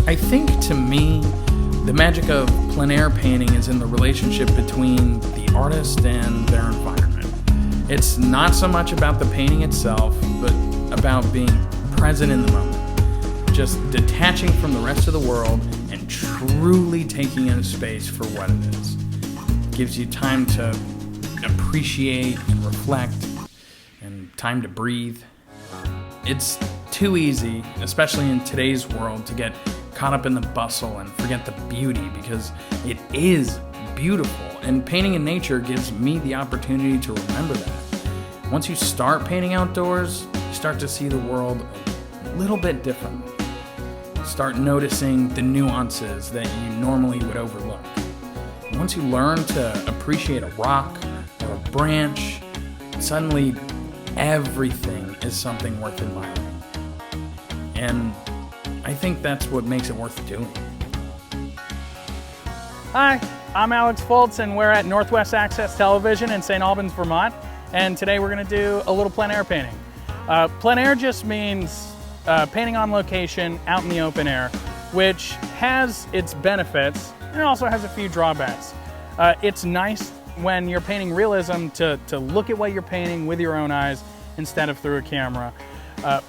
I think, to me, the magic of plein air painting is in the relationship between the artist and their environment. It's not so much about the painting itself, but about being present in the moment. Just detaching from the rest of the world and truly taking in a space for what it is. It gives you time to appreciate and reflect and time to breathe. It's too easy, especially in today's world, to get caught up in the bustle and forget the beauty, because it is beautiful, and painting in nature gives me the opportunity to remember that. Once you start painting outdoors, you start to see the world a little bit differently. Start noticing the nuances that you normally would overlook. Once you learn to appreciate a rock or a branch, suddenly everything is something worth admiring. And I think that's what makes it worth doing. Hi, I'm Alex Foltz, and we're at Northwest Access Television in Saint Albans, Vermont. And today we're going to do a little plein air painting. Plein air just means painting on location out in the open air, which has its benefits and it also has a few drawbacks. It's nice when you're painting realism to look at what you're painting with your own eyes instead of through a camera.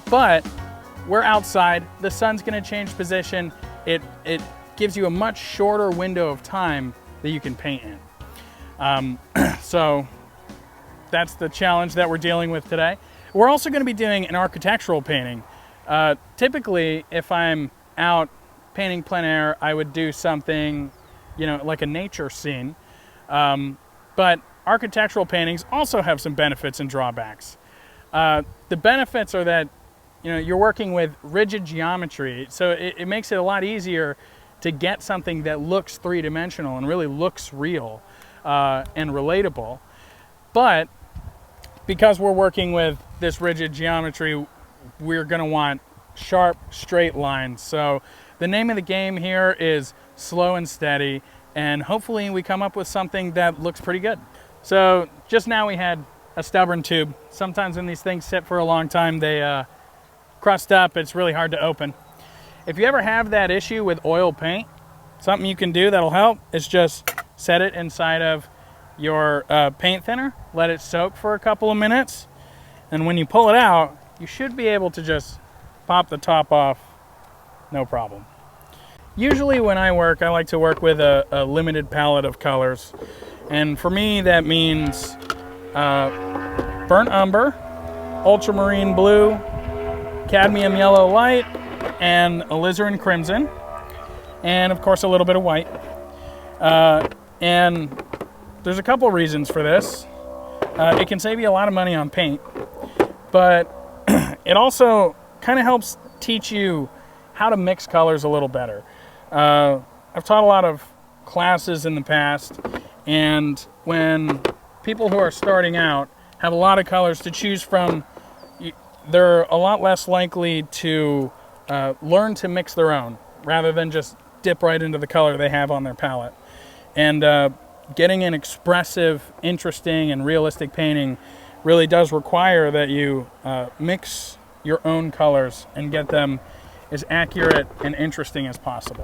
But we're outside, the sun's going to change position. It gives you a much shorter window of time that you can paint in. So that's the challenge that we're dealing with today. We're also going to be doing an architectural painting. Typically, if I'm out painting plein air, I would do something, like a nature scene. But architectural paintings also have some benefits and drawbacks. The benefits are that you're working with rigid geometry, so it makes it a lot easier to get something that looks three-dimensional and really looks real and relatable. But because we're working with this rigid geometry, we're going to want sharp, straight lines. So the name of the game here is slow and steady, and hopefully we come up with something that looks pretty good. So just now we had a stubborn tube. Sometimes when these things sit for a long time, they crust up. It's really hard to open. If you ever have that issue with oil paint, something you can do that'll help is just set it inside of your paint thinner, let it soak for a couple of minutes, and when you pull it out, you should be able to just pop the top off, no problem. Usually when I work, I like to work with a limited palette of colors, and for me that means burnt umber, ultramarine blue, cadmium yellow light, and alizarin crimson, and of course a little bit of white. And there's a couple reasons for this. It can save you a lot of money on paint, but it also kind of helps teach you how to mix colors a little better. I've taught a lot of classes in the past, and when people who are starting out have a lot of colors to choose from, they're a lot less likely to learn to mix their own rather than just dip right into the color they have on their palette. And getting an expressive, interesting, and realistic painting really does require that you mix your own colors and get them as accurate and interesting as possible.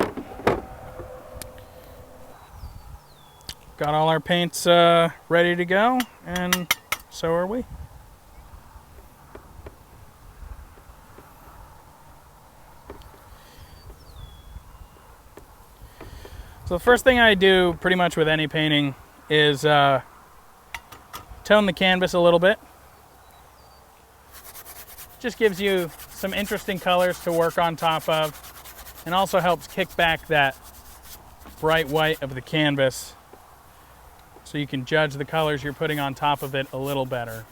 Got all our paints ready to go, and so are we. So the first thing I do pretty much with any painting is tone the canvas a little bit. Just gives you some interesting colors to work on top of, and also helps kick back that bright white of the canvas so you can judge the colors you're putting on top of it a little better.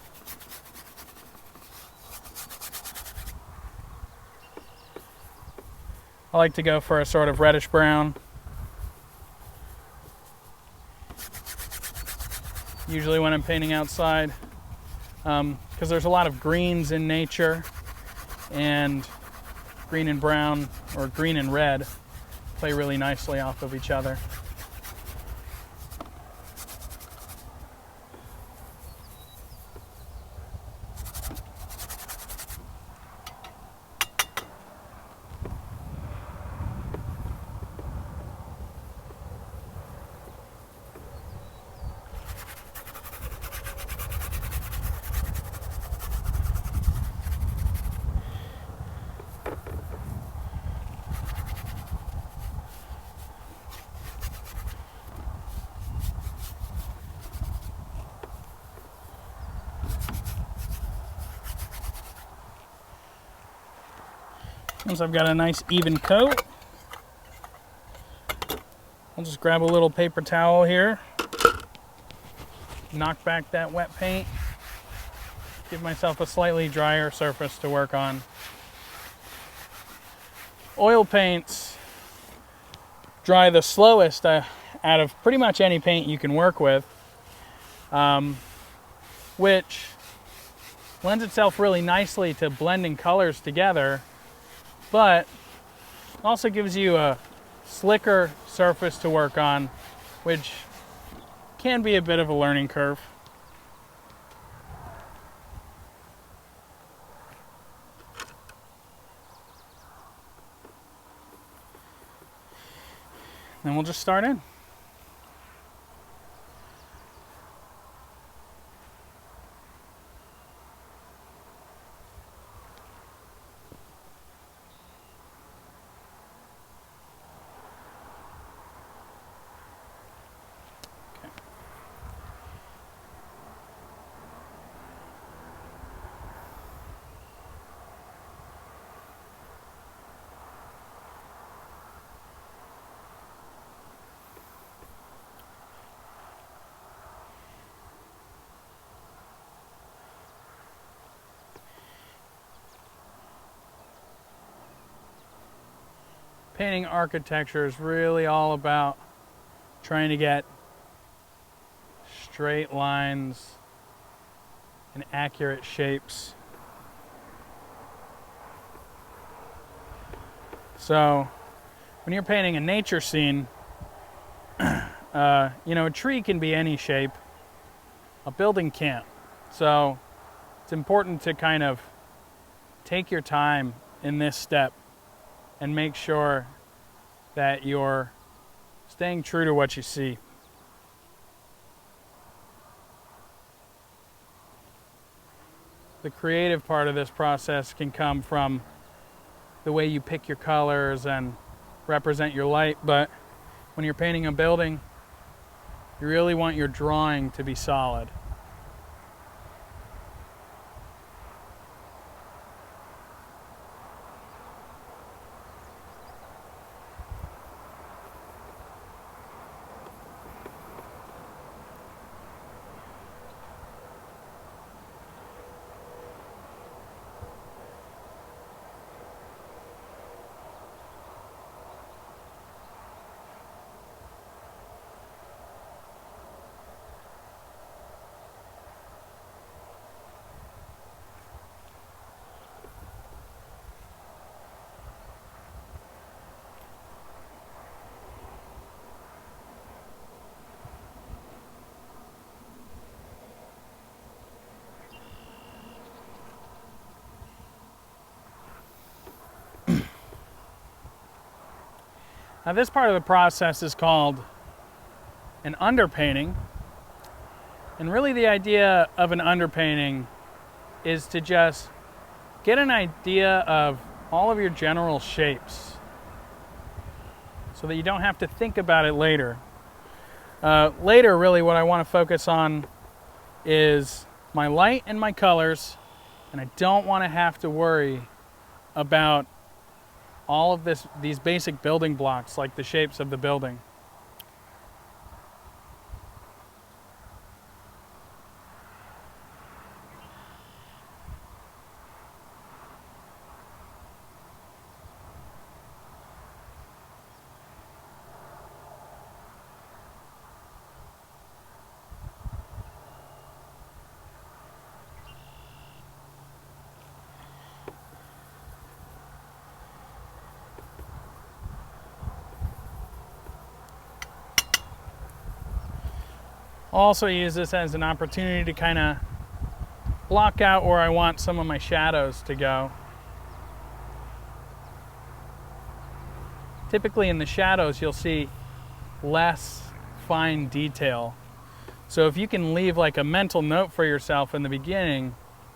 I like to go for a sort of reddish brown. Usually when I'm painting outside, because there's a lot of greens in nature, and green and brown, or green and red, play really nicely off of each other. Once I've got a nice even coat, I'll just grab a little paper towel here, knock back that wet paint, give myself a slightly drier surface to work on. Oil paints dry the slowest out of pretty much any paint you can work with, which lends itself really nicely to blending colors together, but also gives you a slicker surface to work on, which can be a bit of a learning curve. Then we'll just start in. Painting architecture is really all about trying to get straight lines and accurate shapes. So when you're painting a nature scene, a tree can be any shape, a building can't. So it's important to kind of take your time in this step and make sure that you're staying true to what you see. The creative part of this process can come from the way you pick your colors and represent your light, but when you're painting a building, you really want your drawing to be solid. Now this part of the process is called an underpainting. And really the idea of an underpainting is to just get an idea of all of your general shapes so that you don't have to think about it later. Later, really what I want to focus on is my light and my colors, and I don't want to have to worry about all of these basic building blocks like the shapes of the building. I'll also use this as an opportunity to kind of block out where I want some of my shadows to go. Typically in the shadows you'll see less fine detail. So if you can leave like a mental note for yourself in the beginning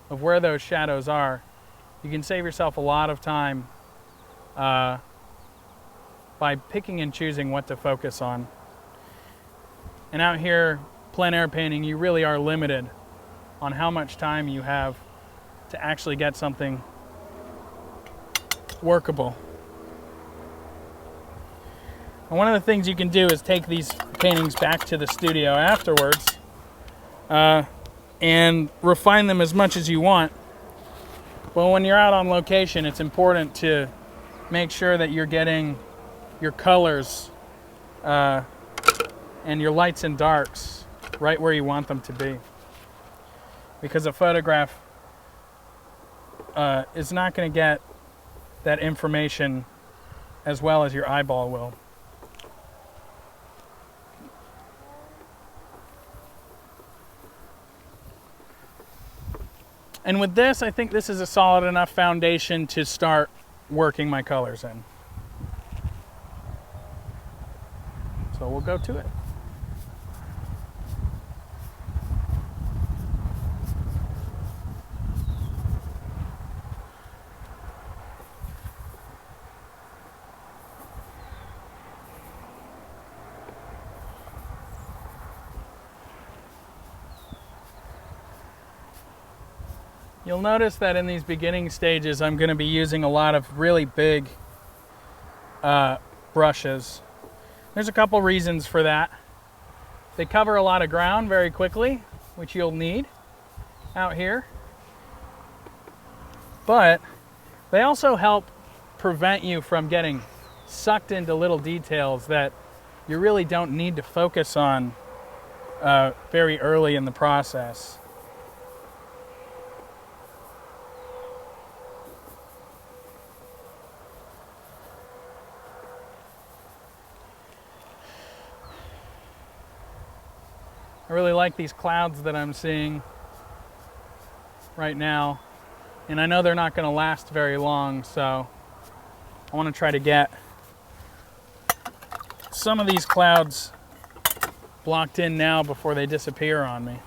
of where those shadows are, you can save yourself a lot of time by picking and choosing what to focus on. And out here, plein air painting, you really are limited on how much time you have to actually get something workable. And one of the things you can do is take these paintings back to the studio afterwards and refine them as much as you want. But when you're out on location, it's important to make sure that you're getting your colors and your lights and darks right where you want them to be. Because a photograph is not going to get that information as well as your eyeball will. And with this, I think this is a solid enough foundation to start working my colors in. So we'll go to it. You'll notice that in these beginning stages, I'm going to be using a lot of really big brushes. There's a couple reasons for that. They cover a lot of ground very quickly, which you'll need out here. But they also help prevent you from getting sucked into little details that you really don't need to focus on very early in the process. I really like these clouds that I'm seeing right now, and I know they're not going to last very long, so I want to try to get some of these clouds blocked in now before they disappear on me.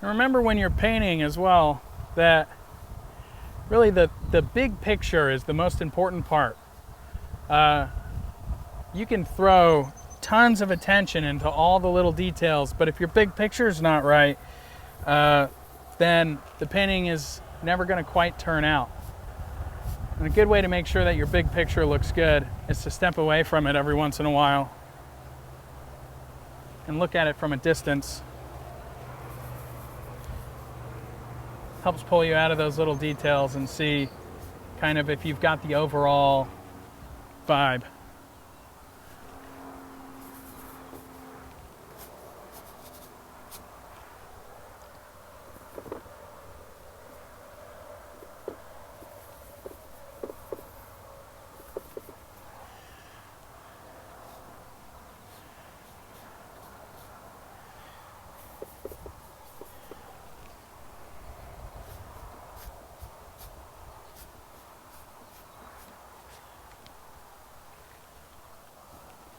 And remember when you're painting as well that really the big picture is the most important part. You can throw tons of attention into all the little details, but if your big picture is not right, then the painting is never going to quite turn out. And a good way to make sure that your big picture looks good is to step away from it every once in a while and look at it from a distance. Helps pull you out of those little details and see kind of if you've got the overall vibe.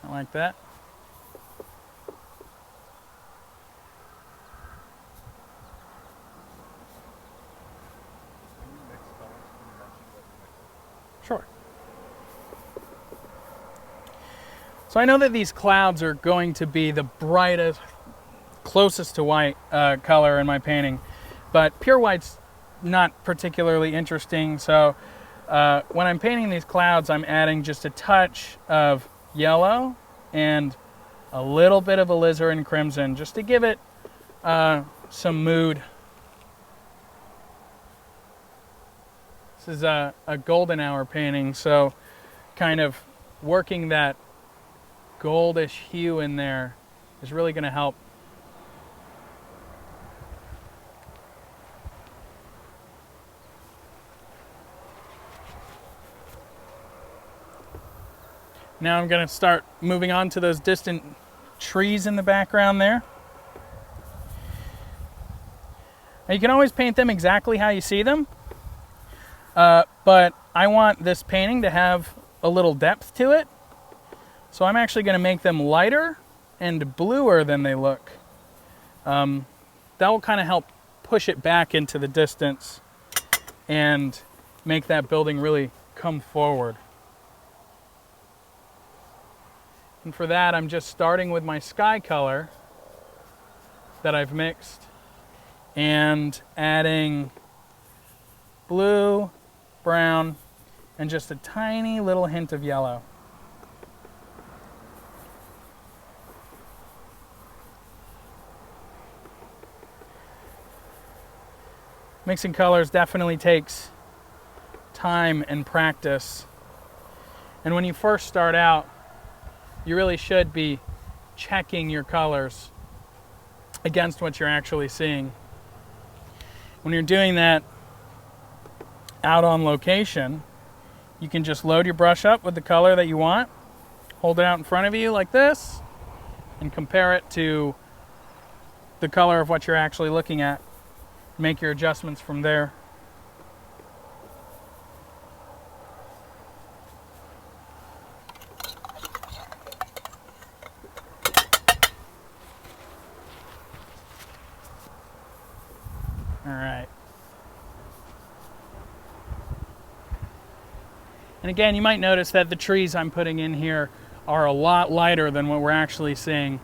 Like that. Sure. So I know that these clouds are going to be the brightest, closest to white color in my painting, but pure white's not particularly interesting. So when I'm painting these clouds, I'm adding just a touch of yellow and a little bit of alizarin crimson just to give it some mood. This is a golden hour painting, so kind of working that goldish hue in there is really going to help. Now I'm going to start moving on to those distant trees in the background there. Now you can always paint them exactly how you see them, But I want this painting to have a little depth to it. So I'm actually going to make them lighter and bluer than they look. That will kind of help push it back into the distance and make that building really come forward. And for that, I'm just starting with my sky color that I've mixed and adding blue, brown, and just a tiny little hint of yellow. Mixing colors definitely takes time and practice. And when you first start out, you really should be checking your colors against what you're actually seeing. When you're doing that out on location, you can just load your brush up with the color that you want, hold it out in front of you like this, and compare it to the color of what you're actually looking at. Make your adjustments from there. All right. And again, you might notice that the trees I'm putting in here are a lot lighter than what we're actually seeing.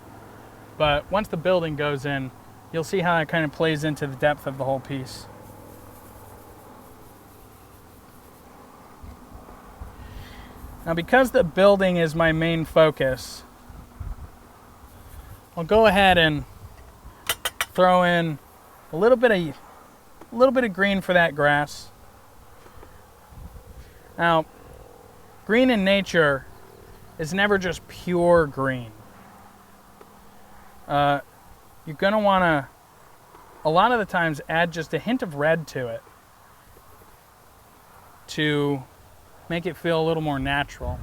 But once the building goes in, you'll see how it kind of plays into the depth of the whole piece. Now, because the building is my main focus, I'll go ahead and throw in a little bit of green for that grass. Now, green in nature is never just pure green. You're going to want to, a lot of the times, add just a hint of red to it to make it feel a little more natural.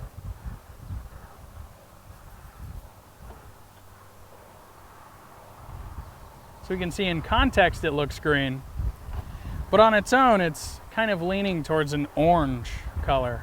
So we can see in context it looks green, but on its own it's kind of leaning towards an orange color.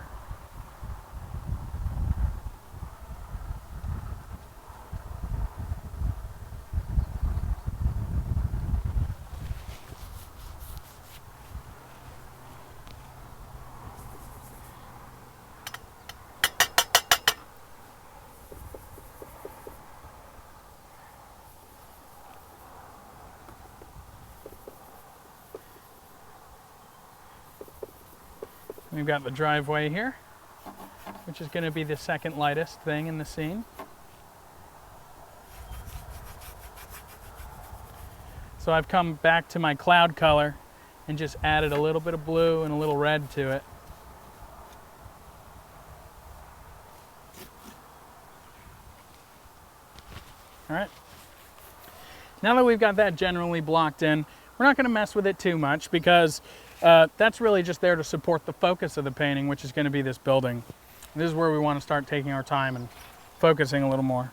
We've got the driveway here, which is going to be the second lightest thing in the scene. So I've come back to my cloud color and just added a little bit of blue and a little red to it. All right. Now that we've got that generally blocked in, we're not going to mess with it too much because that's really just there to support the focus of the painting, which is going to be this building. This is where we want to start taking our time and focusing a little more.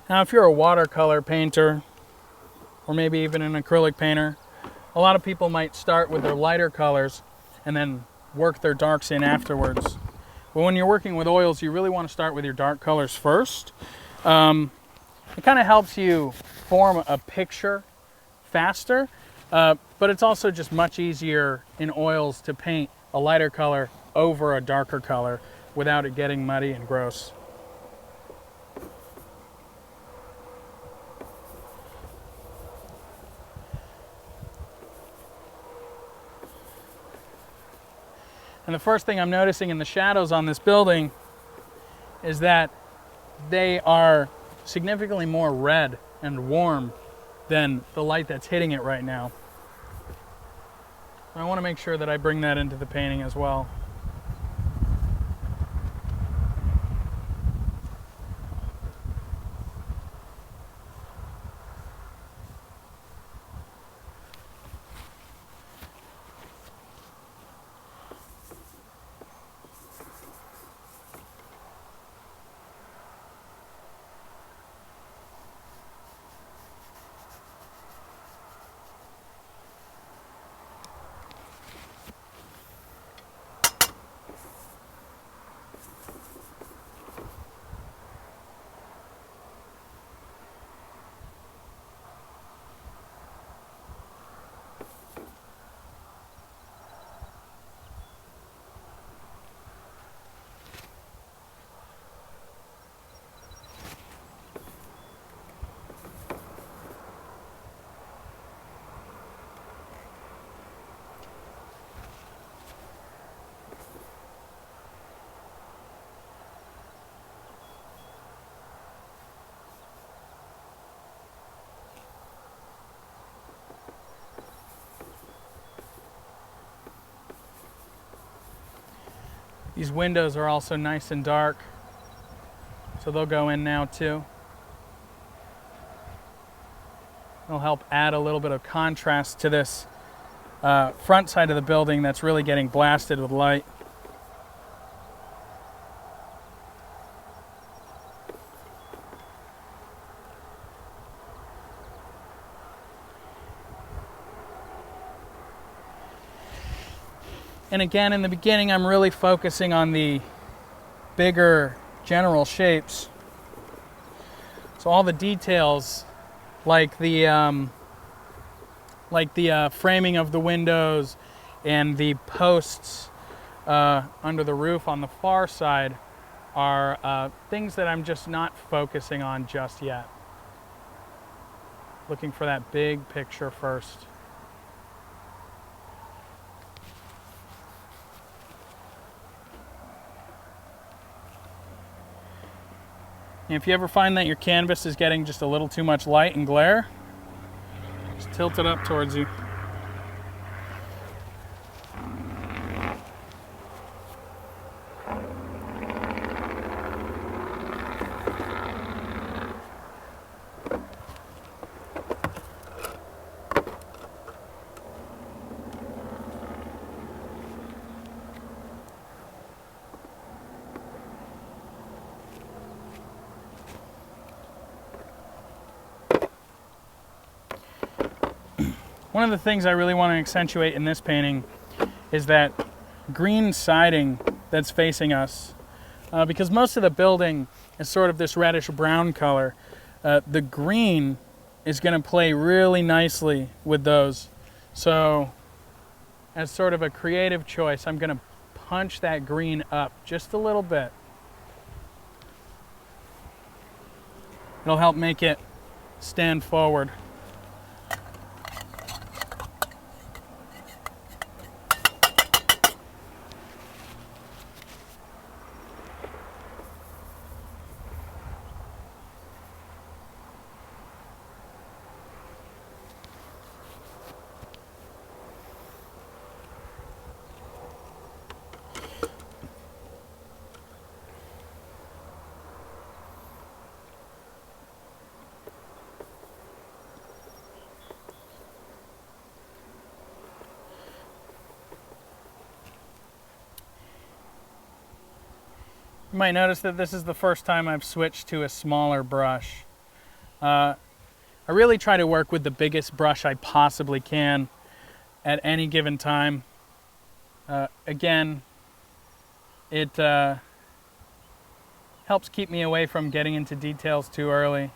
Now, if you're a watercolor painter, or maybe even an acrylic painter, a lot of people might start with their lighter colors and then work their darks in afterwards. But when you're working with oils, you really want to start with your dark colors first. It kind of helps you form a picture faster, but it's also just much easier in oils to paint a lighter color over a darker color without it getting muddy and gross. And the first thing I'm noticing in the shadows on this building is that they are significantly more red and warm than the light that's hitting it right now. I want to make sure that I bring that into the painting as well. These windows are also nice and dark, so they'll go in now too. It'll help add a little bit of contrast to this front side of the building that's really getting blasted with light. And again, in the beginning, I'm really focusing on the bigger general shapes. So all the details, like the framing of the windows and the posts under the roof on the far side, are things that I'm just not focusing on just yet. Looking for that big picture first. And if you ever find that your canvas is getting just a little too much light and glare, just tilt it up towards you. One of the things I really want to accentuate in this painting is that green siding that's facing us. Because most of the building is sort of this reddish brown color. The green is going to play really nicely with those. So as sort of a creative choice, I'm going to punch that green up just a little bit. It'll help make it stand forward. You might notice that this is the first time I've switched to a smaller brush. I really try to work with the biggest brush I possibly can at any given time. Again, it helps keep me away from getting into details too early.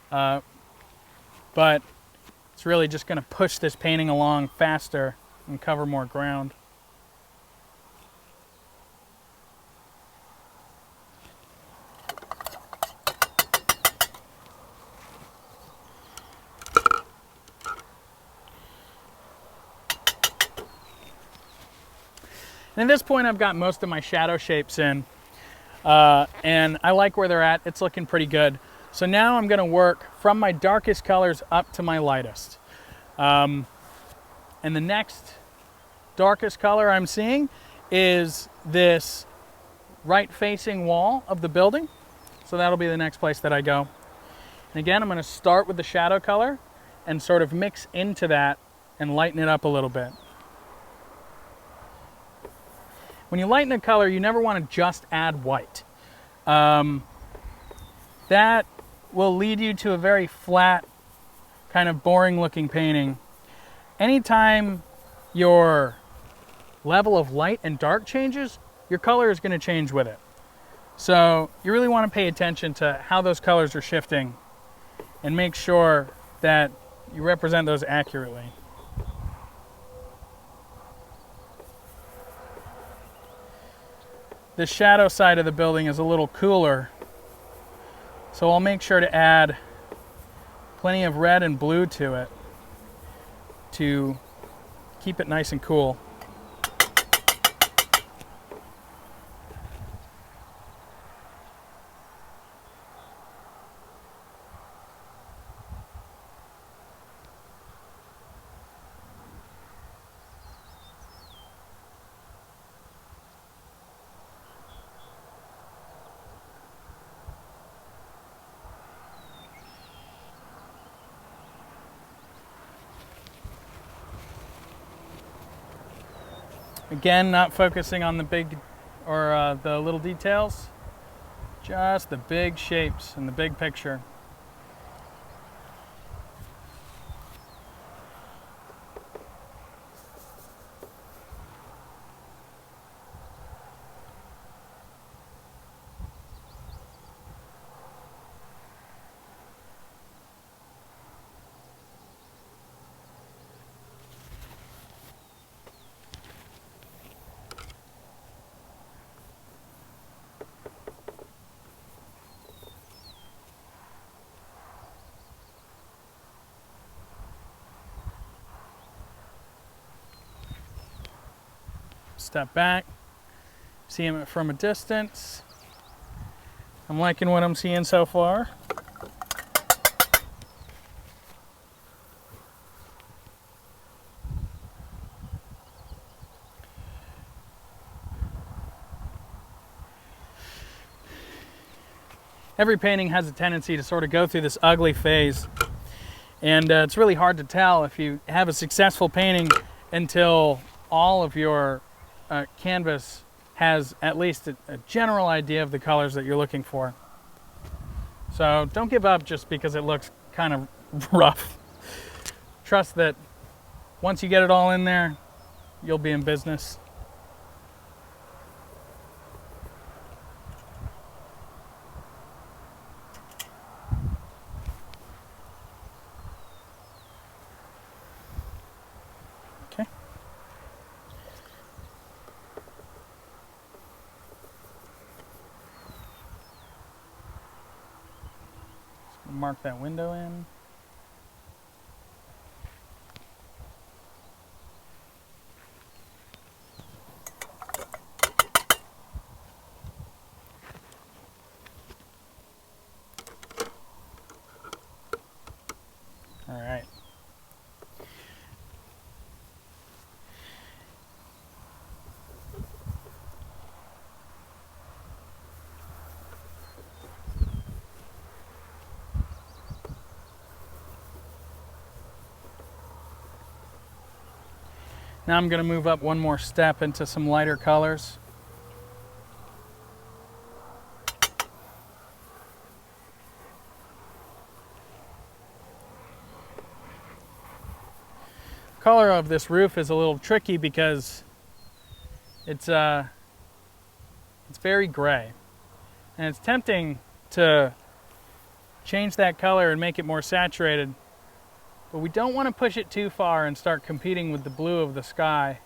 But it's really just going to push this painting along faster and cover more ground. And at this point, I've got most of my shadow shapes in, and I like where they're at. It's looking pretty good. So now I'm going to work from my darkest colors up to my lightest. And the next darkest color I'm seeing is this right-facing wall of the building. So that'll be the next place that I go. And again, I'm going to start with the shadow color and sort of mix into that and lighten it up a little bit. When you lighten a color, you never want to just add white. That will lead you to a very flat, kind of boring looking painting. Anytime your level of light and dark changes, your color is going to change with it. So you really want to pay attention to how those colors are shifting and make sure that you represent those accurately. The shadow side of the building is a little cooler, so I'll make sure to add plenty of red and blue to it to keep it nice and cool. Again, not focusing on the big or the little details, just the big shapes and the big picture. Step back, see him from a distance. I'm liking what I'm seeing so far. Every painting has a tendency to sort of go through this ugly phase, and it's really hard to tell if you have a successful painting until all of your canvas has at least a general idea of the colors that you're looking for. So don't give up just because it looks kind of rough. Trust that once you get it all in there, you'll be in business. Okay. Mark that window in. All right. Now I'm going to move up one more step into some lighter colors. Color of this roof is a little tricky because it's very gray, and it's tempting to change that color and make it more saturated. But we don't want to push it too far and start competing with the blue of the sky.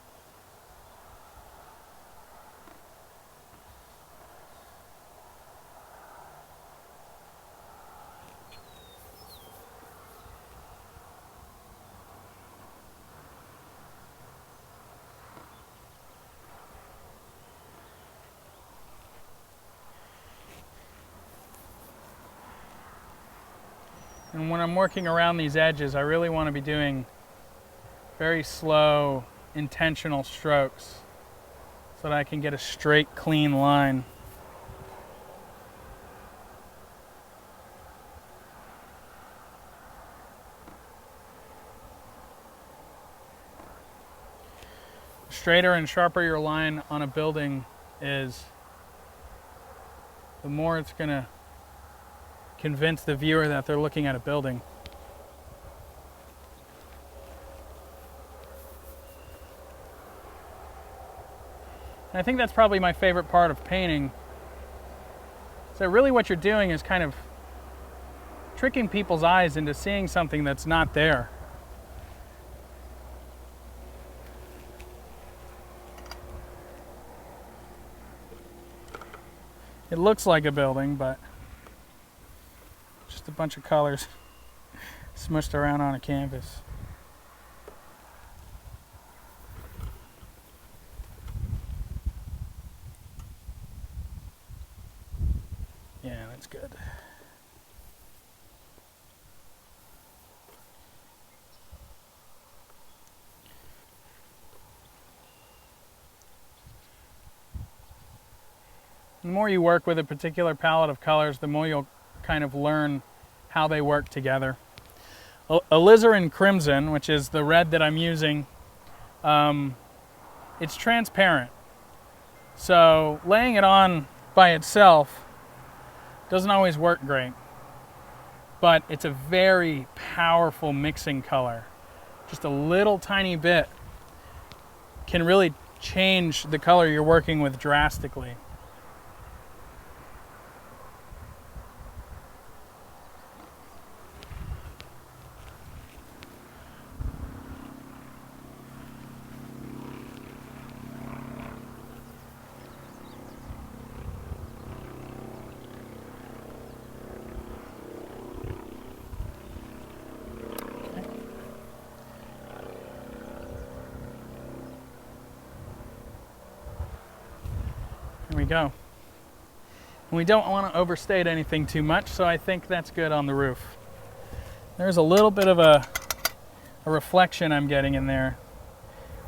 And when I'm working around these edges, I really want to be doing very slow, intentional strokes so that I can get a straight, clean line. The straighter and sharper your line on a building is, the more it's going to convince the viewer that they're looking at a building. And I think that's probably my favorite part of painting. So really what you're doing is kind of tricking people's eyes into seeing something that's not there. It looks like a building, but just a bunch of colors smushed around on a canvas. Yeah, that's good. The more you work with a particular palette of colors, the more you'll kind of learn how they work together. Alizarin Crimson, which is the red that I'm using, it's transparent. So laying it on by itself doesn't always work great, but it's a very powerful mixing color. Just a little tiny bit can really change the color you're working with drastically. There we go. And we don't want to overstate anything too much, so I think that's good on the roof. There's a little bit of a reflection I'm getting in there,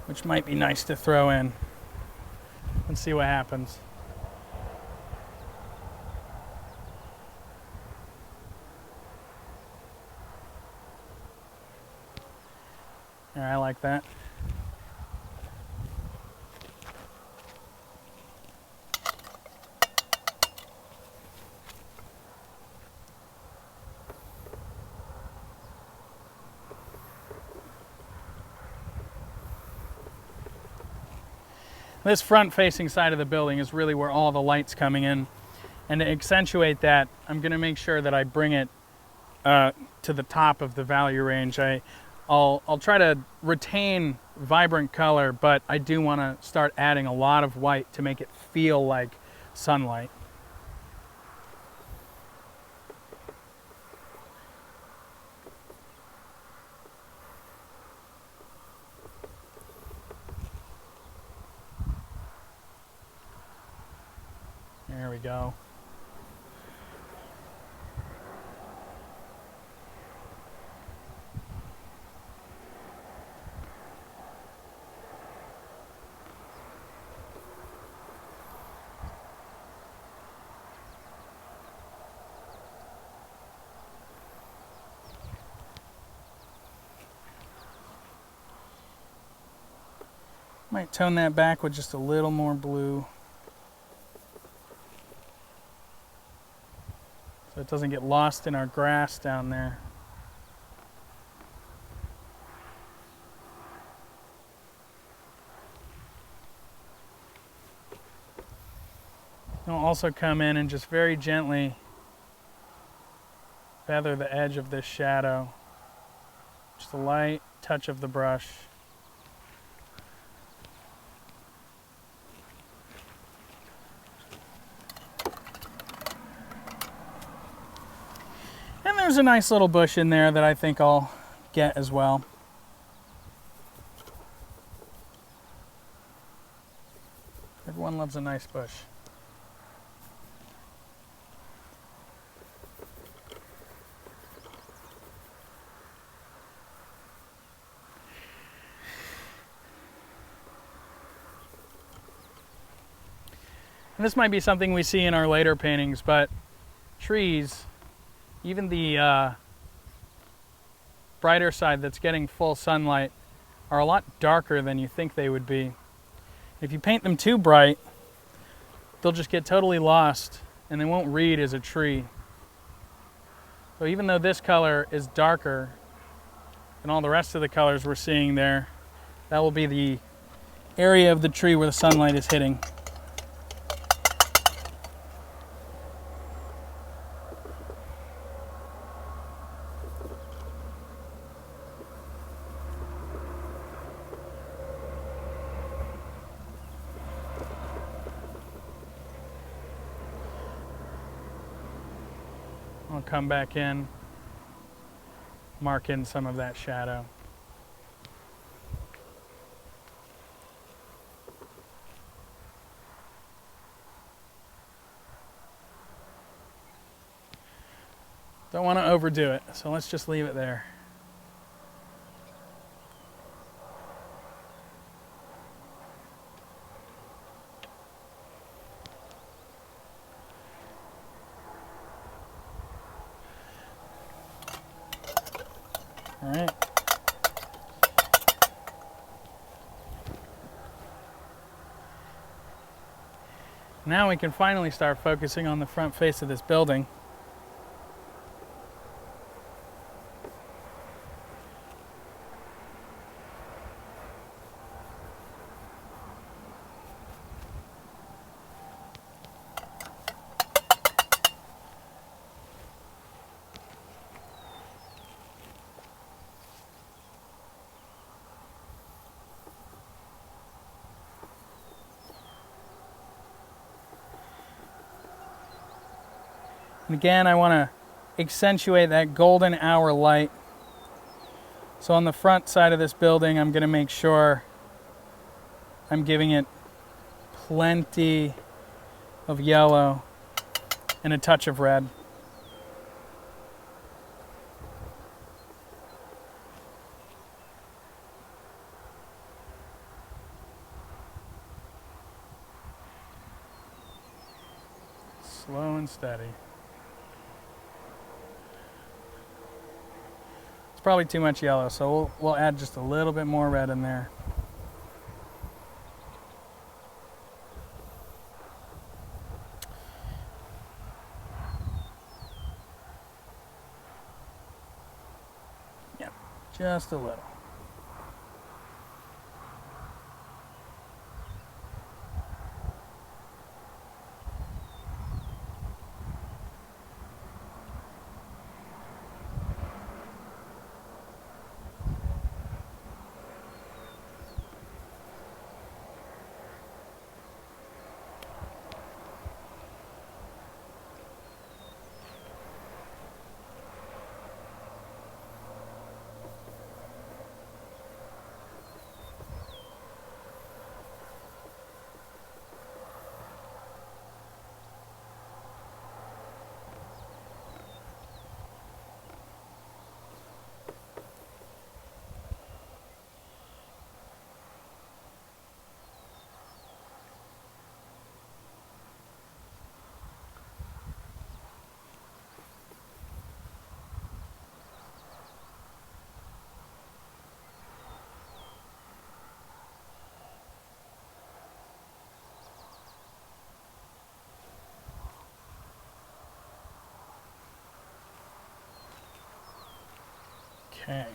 which might be nice to throw in. Let's see what happens. All right, I like that. This front-facing side of the building is really where all the light's coming in. And to accentuate that, I'm going to make sure that I bring it to the top of the value range. I'll try to retain vibrant color, but I do want to start adding a lot of white to make it feel like sunlight. There we go. Might tone that back with just a little more blue, so it doesn't get lost in our grass down there. I'll also come in and just very gently feather the edge of this shadow. Just a light touch of the brush. And there's a nice little bush in there that I think I'll get as well. Everyone loves a nice bush. And this might be something we see in our later paintings, but trees, even the brighter side that's getting full sunlight, are a lot darker than you think they would be. If you paint them too bright, they'll just get totally lost and they won't read as a tree. So even though this color is darker than all the rest of the colors we're seeing there, that will be the area of the tree where the sunlight is hitting. I'll come back in, mark in some of that shadow. Don't want to overdo it, so let's just leave it there. All right. Now we can finally start focusing on the front face of this building. And again, I want to accentuate that golden hour light. So on the front side of this building, I'm going to make sure I'm giving it plenty of yellow and a touch of red. Slow and steady. Probably too much yellow, so we'll add just a little bit more red in there. Yeah, just a little. Okay.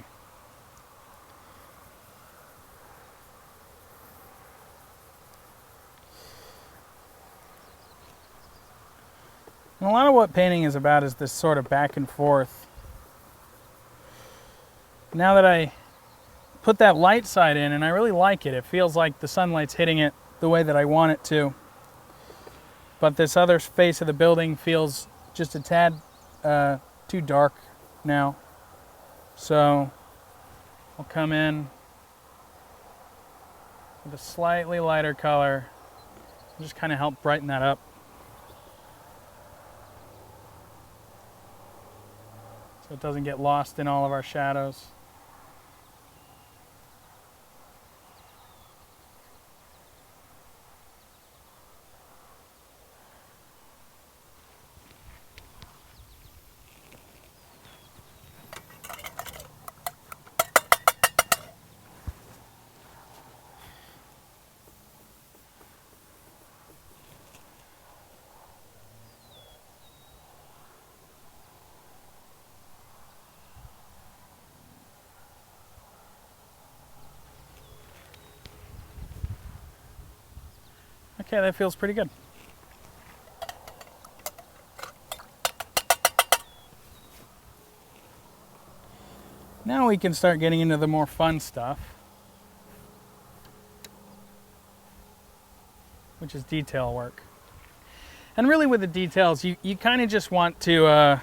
And a lot of what painting is about is this sort of back and forth. Now that I put that light side in, and I really like it, it feels like the sunlight's hitting it the way that I want it to. But this other face of the building feels just a tad too dark now. So I'll come in with a slightly lighter color and just kind of help brighten that up. So it doesn't get lost in all of our shadows. Okay, that feels pretty good. Now we can start getting into the more fun stuff, which is detail work. And really with the details, you kind of just want to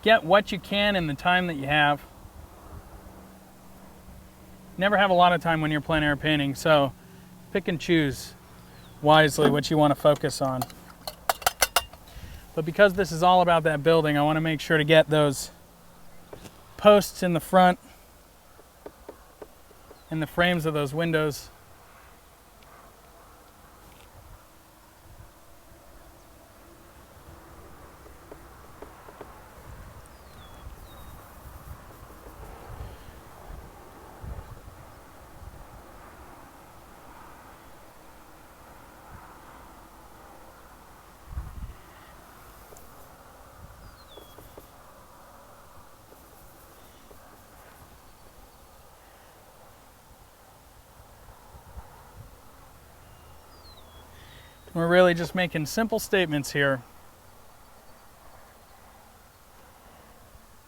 get what you can in the time that you have. Never have a lot of time when you're plein air painting, so pick and choose wisely what you want to focus on. But because this is all about that building, I want to make sure to get those posts in the front and the frames of those windows We're really just making simple statements here.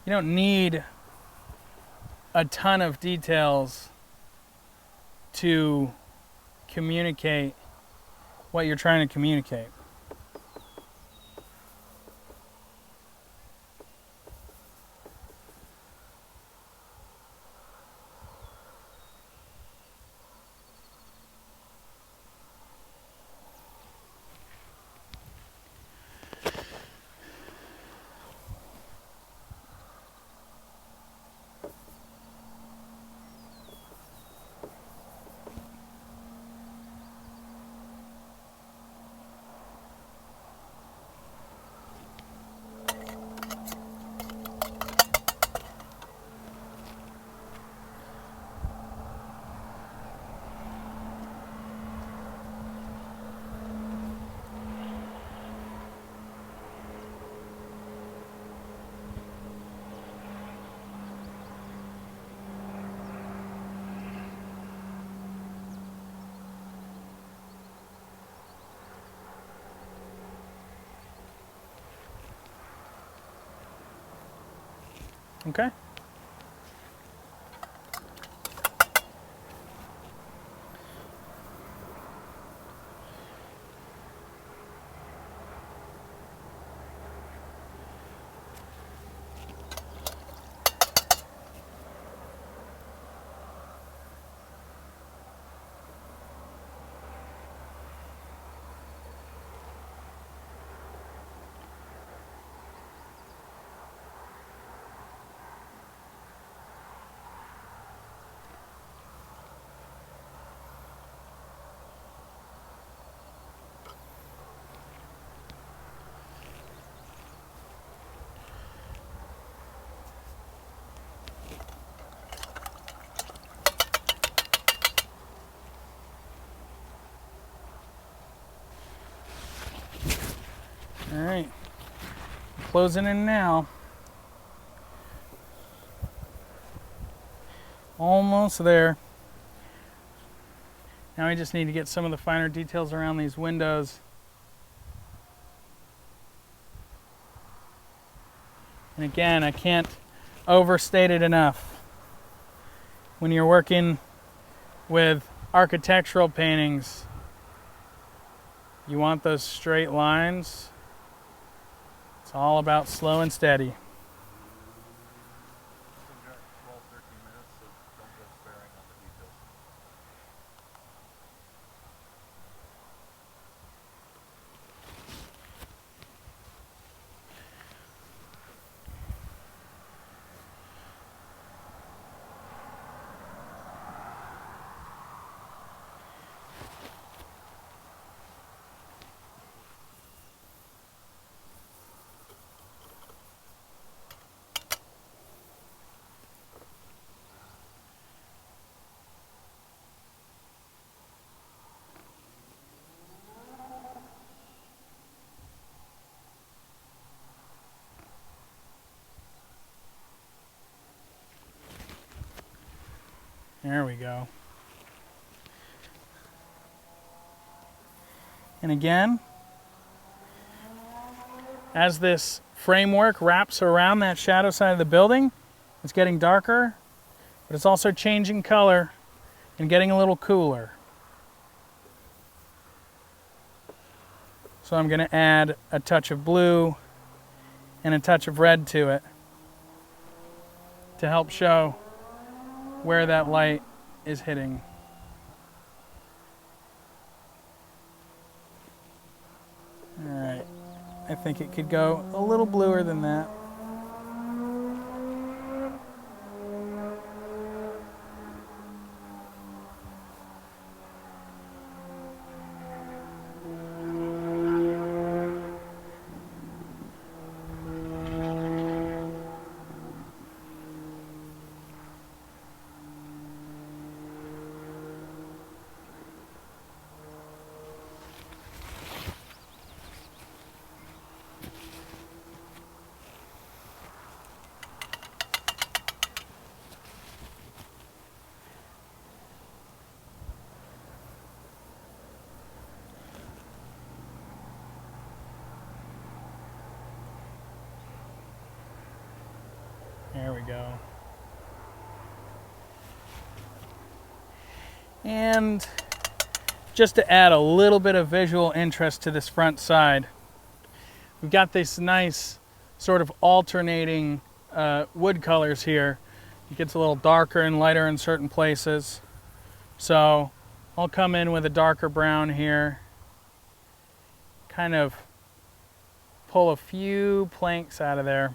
You don't need a ton of details to communicate what you're trying to communicate. Okay? All right, closing in now. Almost there. Now we just need to get some of the finer details around these windows. And again, I can't overstate it enough. When you're working with architectural paintings, you want those straight lines. It's all about slow and steady. 12, 13 minutes, so don't go sparing on the details. There we go. And again, as this framework wraps around that shadow side of the building, it's getting darker, but it's also changing color and getting a little cooler. So I'm going to add a touch of blue and a touch of red to it to help show where that light is hitting. All right, I think it could go a little bluer than that. There we go. And just to add a little bit of visual interest to this front side, we've got this nice sort of alternating wood colors here. It gets a little darker and lighter in certain places. So I'll come in with a darker brown here, kind of pull a few planks out of there.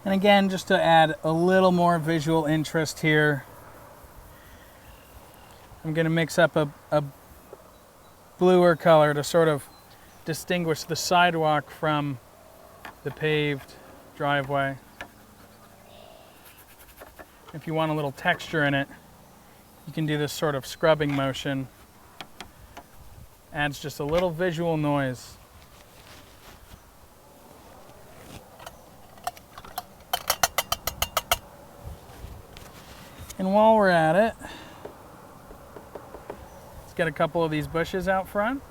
And again, just to add a little more visual interest here, I'm going to mix up a bluer color to sort of distinguish the sidewalk from the paved driveway. If you want a little texture in it, you can do this sort of scrubbing motion. Adds just a little visual noise. And while we're at it, let's get a couple of these bushes out front.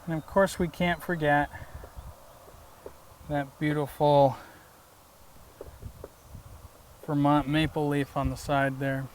And of course we can't forget that beautiful Vermont maple leaf on the side there.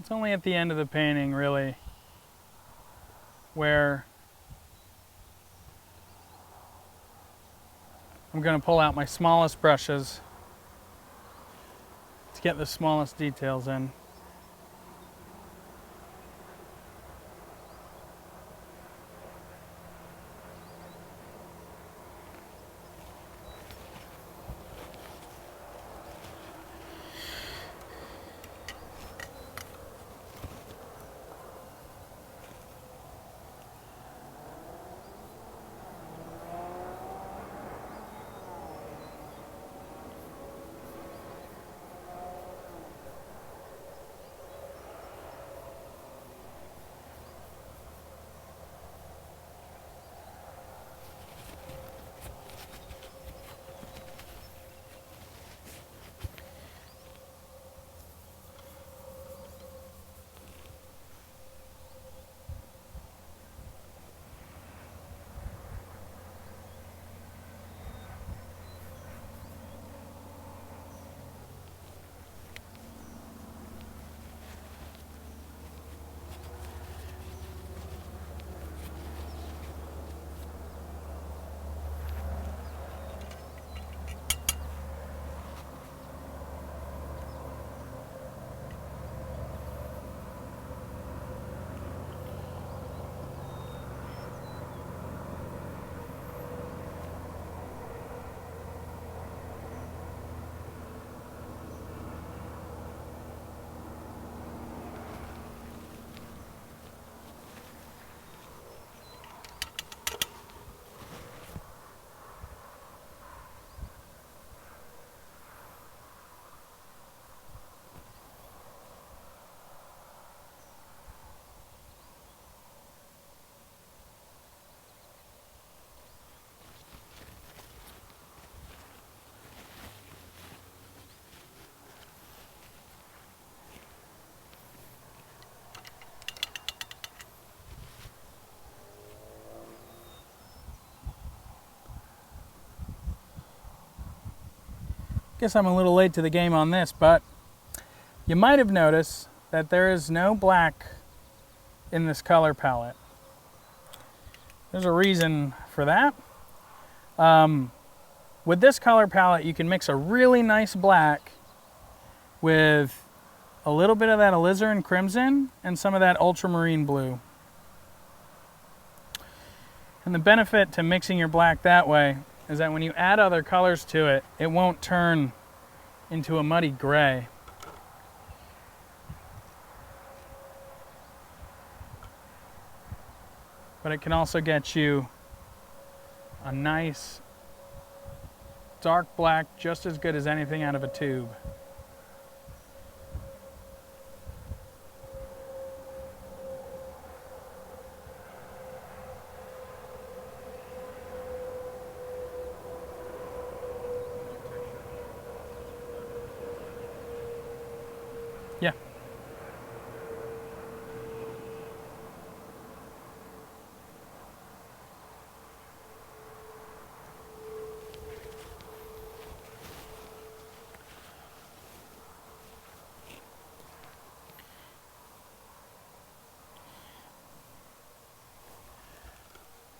It's only at the end of the painting, really, where I'm going to pull out my smallest brushes to get the smallest details in. Guess I'm a little late to the game on this, but you might have noticed that there is no black in this color palette. There's a reason for that. With this color palette, you can mix a really nice black with a little bit of that alizarin crimson and some of that ultramarine blue. And the benefit to mixing your black that way is that when you add other colors to it, it won't turn into a muddy gray. But it can also get you a nice dark black, just as good as anything out of a tube. Yeah.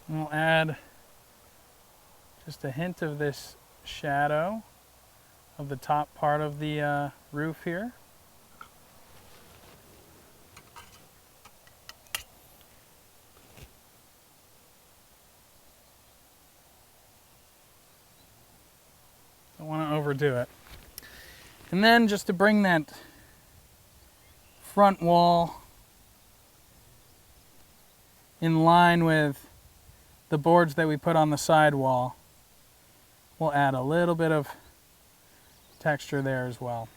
We'll add just a hint of this shadow of the top part of the roof here. Don't want to overdo it. And then just to bring that front wall in line with the boards that we put on the side wall, we'll add a little bit of texture there as well.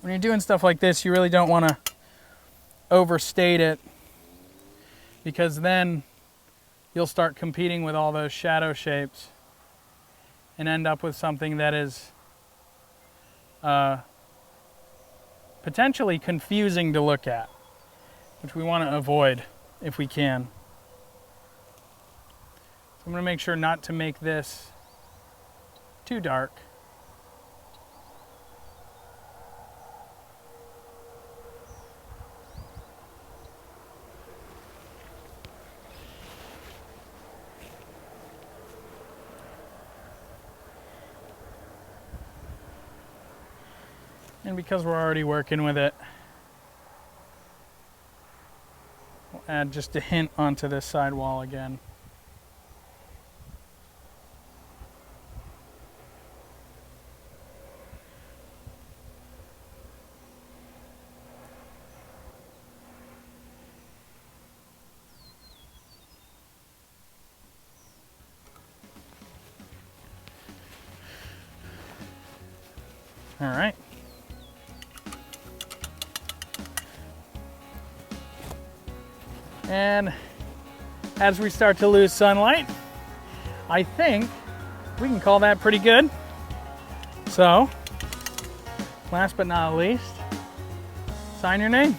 When you're doing stuff like this, you really don't want to overstate it, because then you'll start competing with all those shadow shapes and end up with something that is potentially confusing to look at, which we want to avoid if we can. So I'm going to make sure not to make this too dark. And because we're already working with it, we'll add just a hint onto this side wall again. All right. And as we start to lose sunlight, I think we can call that pretty good. So, last but not least, sign your name.